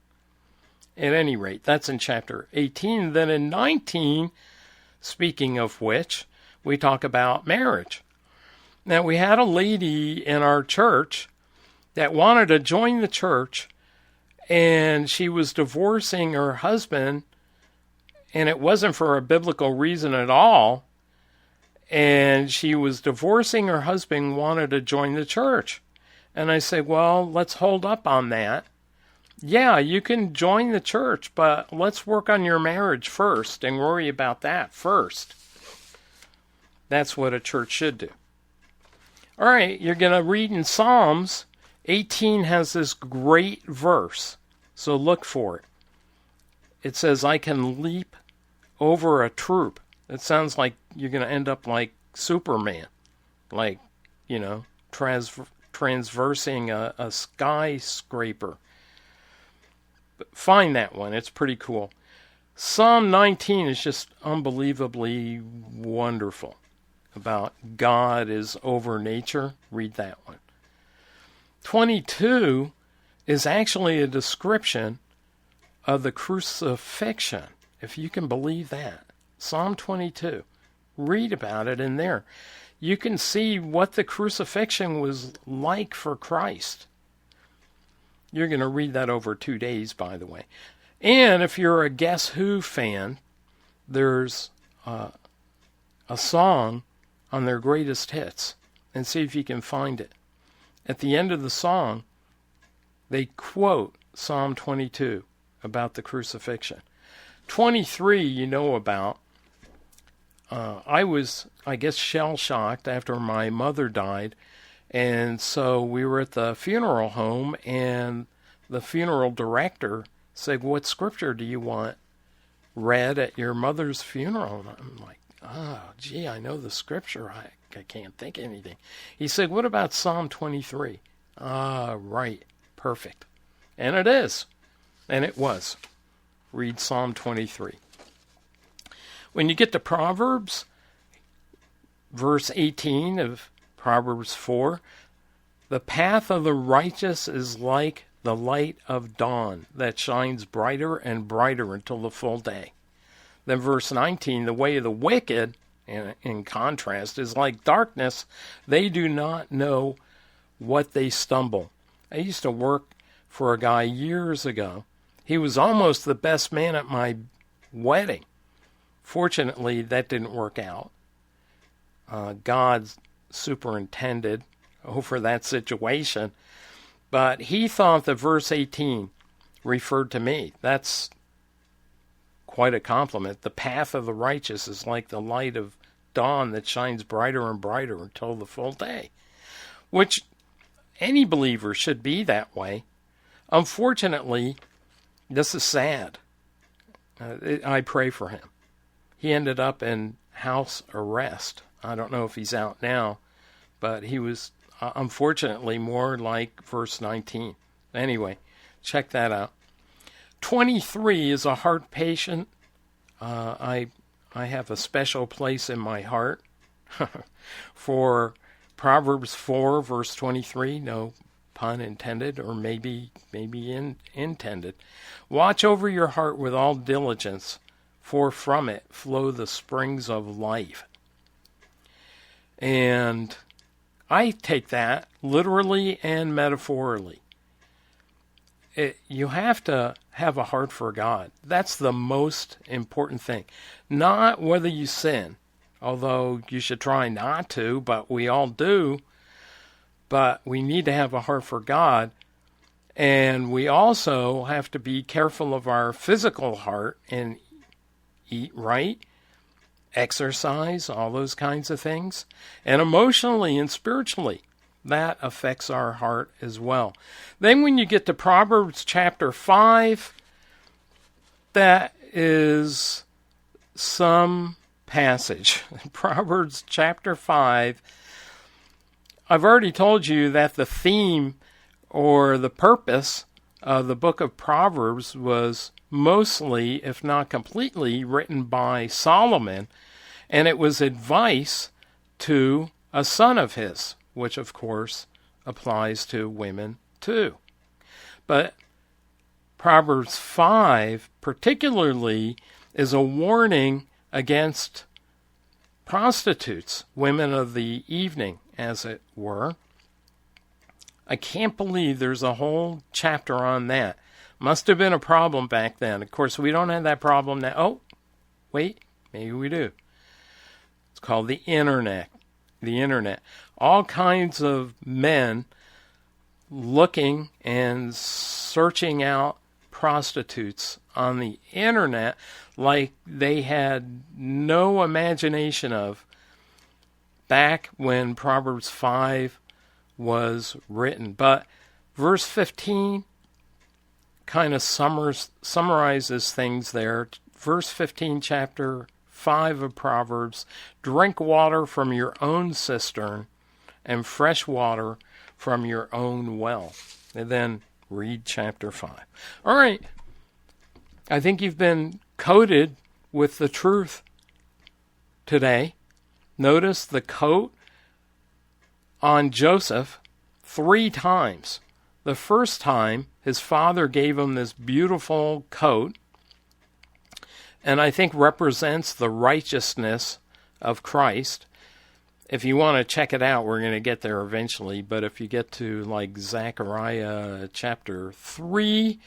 At any rate, that's in chapter 18. Then in 19, speaking of which, we talk about marriage. Now, we had a lady in our church that wanted to join the church, and she was divorcing her husband, and it wasn't for a biblical reason at all. And she was divorcing her husband, wanted to join the church. And I said, well, let's hold up on that. Yeah, you can join the church, but let's work on your marriage first and worry about that first. That's what a church should do. All right, you're going to read in Psalms. 18 has this great verse, so look for it. It says, I can leap over a troop. It sounds like you're going to end up like Superman, like, transversing a skyscraper. But find that one. It's pretty cool. Psalm 19 is just unbelievably wonderful about God is over nature. Read that one. 22 is actually a description of the crucifixion, if you can believe that. Psalm 22. Read about it in there. You can see what the crucifixion was like for Christ. You're going to read that over 2 days, by the way. And if you're a Guess Who fan, there's a song on their greatest hits. And see if you can find it. At the end of the song, they quote Psalm 22 about the crucifixion. 23 you know about. I was, I guess, shell-shocked after my mother died, and so we were at the funeral home, and the funeral director said, "What scripture do you want read at your mother's funeral?" And I'm like, "Oh, gee, I know the scripture. I can't think of anything." He said, "What about Psalm 23? Ah, right. Perfect." And it is. And it was. Read Psalm 23. When you get to Proverbs, verse 18 of Proverbs 4, "The path of the righteous is like the light of dawn that shines brighter and brighter until the full day." Then verse 19, "The way of the wicked," in contrast, "is like darkness. They do not know what they stumble." I used to work for a guy years ago. He was almost the best man at my wedding. Fortunately, that didn't work out. God superintended over that situation. But he thought that verse 18 referred to me. That's quite a compliment. "The path of the righteous is like the light of dawn that shines brighter and brighter until the full day," which any believer should be that way. Unfortunately, this is sad. I pray for him. He ended up in house arrest. I don't know if he's out now, but he was unfortunately more like verse 19. Anyway, check that out. 23 is a heart patient. I have a special place in my heart for Proverbs 4, verse 23. No pun intended, or maybe intended. "Watch over your heart with all diligence, for from it flow the springs of life." And I take that literally and metaphorically. You have to have a heart for God. That's the most important thing. Not whether you sin, although you should try not to, but we all do. But we need to have a heart for God. And we also have to be careful of our physical heart and eat right, exercise, all those kinds of things. And emotionally and spiritually, that affects our heart as well. Then when you get to Proverbs chapter 5, that is some passage. Proverbs chapter 5, I've already told you that the theme or the purpose of the book of Proverbs was mostly, if not completely, written by Solomon, and it was advice to a son of his, which of course applies to women too. But Proverbs 5 particularly is a warning against prostitutes, women of the evening, as it were. I can't believe there's a whole chapter on that. Must have been a problem back then. Of course, we don't have that problem now. Oh, wait, maybe we do. It's called the internet. The internet. All kinds of men looking and searching out prostitutes on the internet like they had no imagination of back when Proverbs 5 was written. But verse 15 kind of summarizes things there. Verse 15, chapter 5 of Proverbs, "Drink water from your own cistern and fresh water from your own well." And then read chapter 5. All right. I think you've been coated with the truth today. Notice the coat on Joseph 3 times. The first time, his father gave him this beautiful coat, and I think represents the righteousness of Christ. If you want to check it out, we're going to get there eventually, but if you get to like Zechariah chapter 3,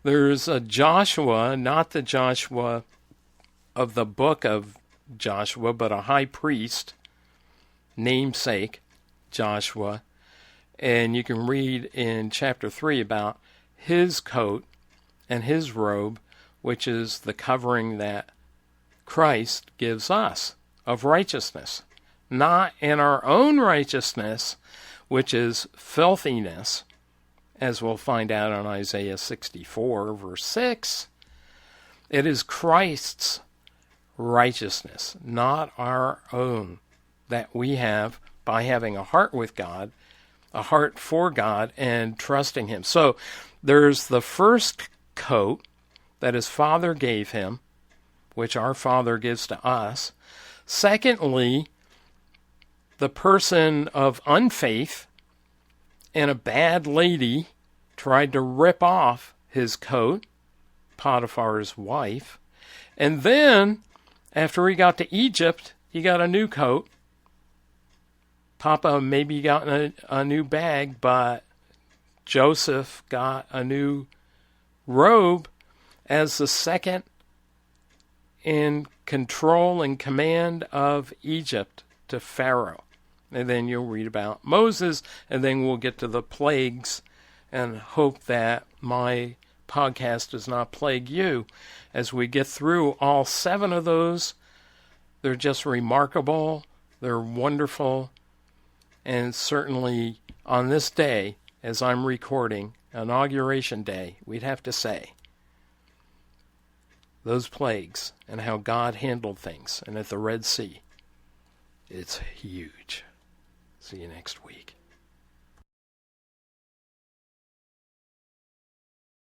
there's a Joshua, not the Joshua of the book of Joshua, but a high priest, namesake Joshua, And you can read in chapter 3 about his coat and his robe, which is the covering that Christ gives us of righteousness. Not in our own righteousness, which is filthiness, as we'll find out in Isaiah 64, verse 6. It is Christ's righteousness, not our own, that we have by having a heart with God, a heart for God, and trusting him. So there's the first coat that his Father gave him, which our Father gives to us. Secondly, the person of unfaith and a bad lady tried to rip off his coat, Potiphar's wife. And then, after he got to Egypt, he got a new coat. Papa maybe got a new bag, but Joseph got a new robe as the second in control and command of Egypt to Pharaoh. And then you'll read about Moses, and then we'll get to the plagues, and hope that my podcast does not plague you as we get through all 7 of those. They're just remarkable. They're wonderful. And certainly on this day, as I'm recording, Inauguration Day, we'd have to say those plagues and how God handled things. And at the Red Sea, it's huge. See you next week.